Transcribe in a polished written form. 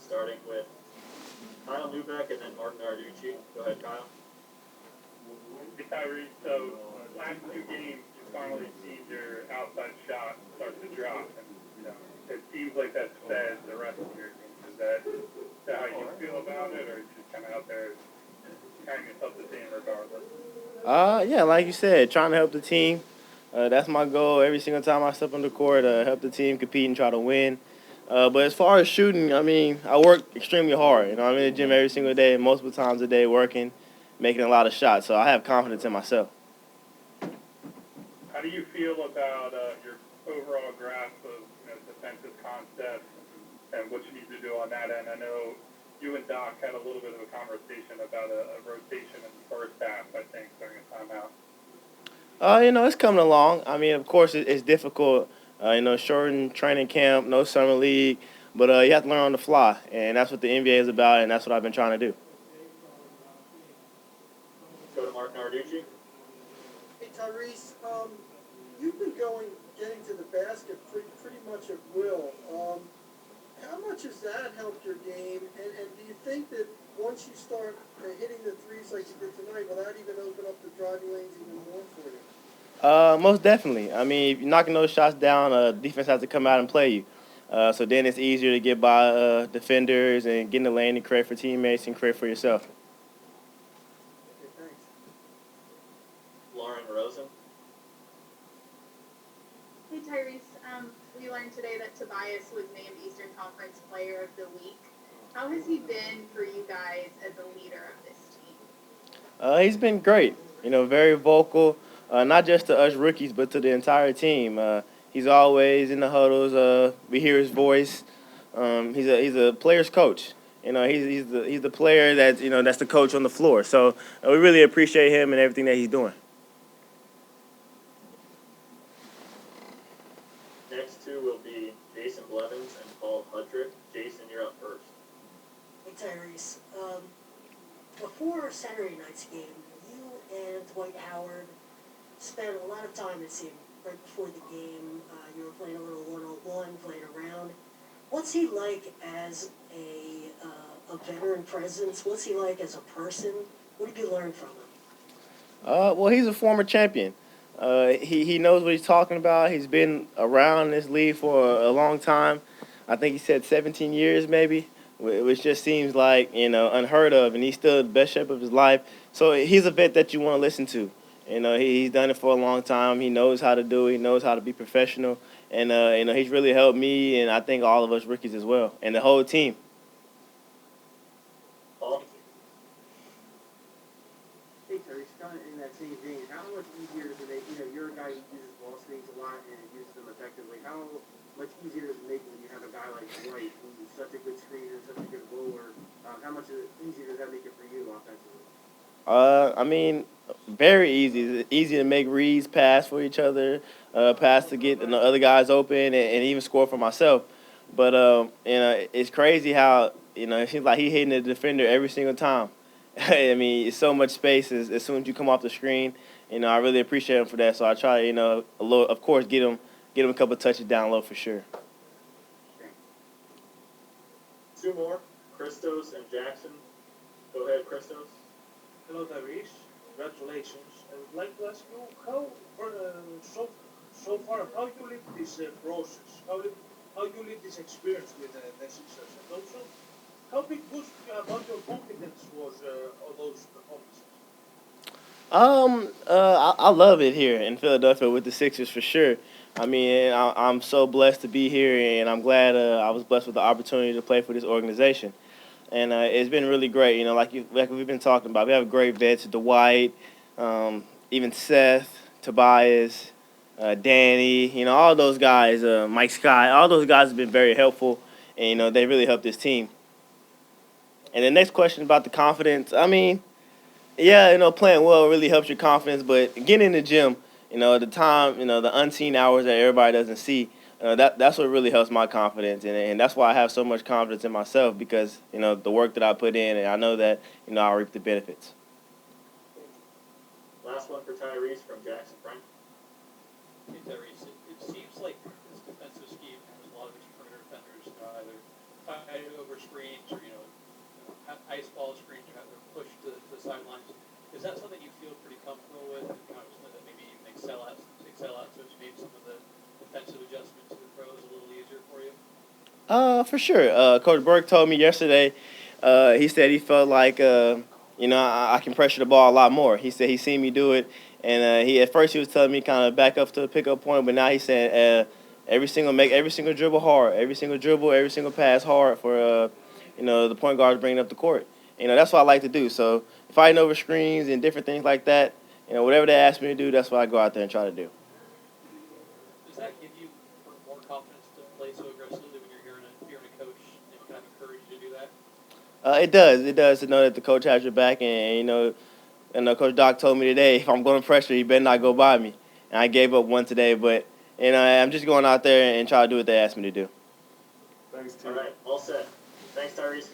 starting with Kyle Newbeck and then Martin Narducci. Go ahead, Kyle. Hey, Tyrese, so last two games, you finally seen your outside shot start to drop, and it seems like that's fed the rest of your team. Is that how you feel about it, or just kind of out there carrying yourself the same regardless? Yeah, like you said, trying to help the team. That's my goal every single time I step on the court. Help the team compete and try to win. But as far as shooting, I mean, I work extremely hard. I'm in the gym every single day, multiple times a day, working, making a lot of shots. So I have confidence in myself. How do you feel about your overall grasp of defensive concepts and what you need to do on that end? I know you and Doc had a little bit of a conversation about a rotation in the first half, I think, during a timeout. It's coming along. I mean, of course, it's difficult. Shortened training camp, no summer league, but you have to learn on the fly, and that's what the NBA is about, and that's what I've been trying to do. Go to Martin Narducci. Hey, Tyrese, you've been getting to the basket pretty much at will. How much has that helped your game? And do you think that once you start hitting the threes like you did tonight, will that even open up the driving lanes even more for you? Most definitely. I mean, if you're knocking those shots down, defense has to come out and play you. So then it's easier to get by defenders and get in the lane and create for teammates and create for yourself. Okay, thanks. Lauren Rosen. Hey Tyrese, we learned today that Tobias was named Eastern Conference Player of the Week. How has he been for you guys as a leader of this team? He's been great. Very vocal, not just to us rookies, but to the entire team. He's always in the huddles. We hear his voice. He's a player's coach. He's the player that's the coach on the floor. So we really appreciate him and everything that he's doing. Next two will be Jason Blevins and Paul Hudrick. Jason, you're up first. Hey Tyrese, before Saturday night's game, you and Dwight Howard spent a lot of time, it seemed, right before the game. You were playing a little one-on-one, playing around. What's he like as a veteran presence? What's he like as a person? What have you learned from him? Well, he's a former champion. He knows what he's talking about. He's been around this league for a long time. I think he said 17 years maybe, which just seems like, unheard of. And he's still in the best shape of his life. So he's a vet that you want to listen to. He's done it for a long time. He knows how to do it. He knows how to be professional. And, he's really helped me and I think all of us rookies as well and the whole team. Paul? Hey, Tyrese, kind of in that same vein, how much easier does it make, you're a guy who uses ball screens a lot and uses them effectively. How much easier does it make when you have a guy like Dwight, who's such a good screener, such a good roller? How much easier does that make it for you offensively? I mean, very easy. It's easy to make reads, pass for each other, pass to get the other guys open, and even score for myself. But it's crazy how it seems like he's hitting the defender every single time. I mean, it's so much space as soon as you come off the screen. I really appreciate him for that. So I try, a little, of course, get him a couple of touches down low for sure. Two more, Christos and Jackson. Go ahead, Christos. Hello, Tyrese. Congratulations. I would like to ask you how, so far, how you live this process, how you live this experience with the Sixers, and also how big boost about your confidence was all those performances? I love it here in Philadelphia with the Sixers for sure. I mean, I'm so blessed to be here, and I'm glad I was blessed with the opportunity to play for this organization. And it's been really great. Like we've been talking about, we have great vets, Dwight, even Seth, Tobias, Danny, all those guys, Mike Scott, all those guys have been very helpful, and, they really helped this team. And the next question about the confidence, I mean, yeah, playing well really helps your confidence, but getting in the gym, the time, the unseen hours that everybody doesn't see, that's what really helps my confidence, and that's why I have so much confidence in myself because, the work that I put in, and I know that, I'll reap the benefits. Last one for Tyrese from Jackson Frank. Hey, Tyrese, it seems like this defensive scheme has a lot of its perimeter defenders either fighting over over screens or, ice ball screens or have to push to the sidelines. Is that something you feel pretty comfortable with and kind of something that maybe you can excel at so it's made some of the defensive adjustments to the pros a little easier for you? For sure. Coach Burke told me yesterday, he said he felt like, I can pressure the ball a lot more. He said he seen me do it, and at first he was telling me kind of back up to the pickup point, but now he said make every single dribble hard, every single dribble, every single pass hard for, the point guard bringing up the court. That's what I like to do. So fighting over screens and different things like that, whatever they ask me to do, that's what I go out there and try to do. Does that give you more confidence to play so aggressively when you're hearing a coach kind of encourage you to do that? It does. It does to know that the coach has your back, and Coach Doc told me today if I'm going to pressure, he better not go by me. And I gave up one today, but I'm just going out there and try to do what they asked me to do. All right, all set. Thanks, Tyrese.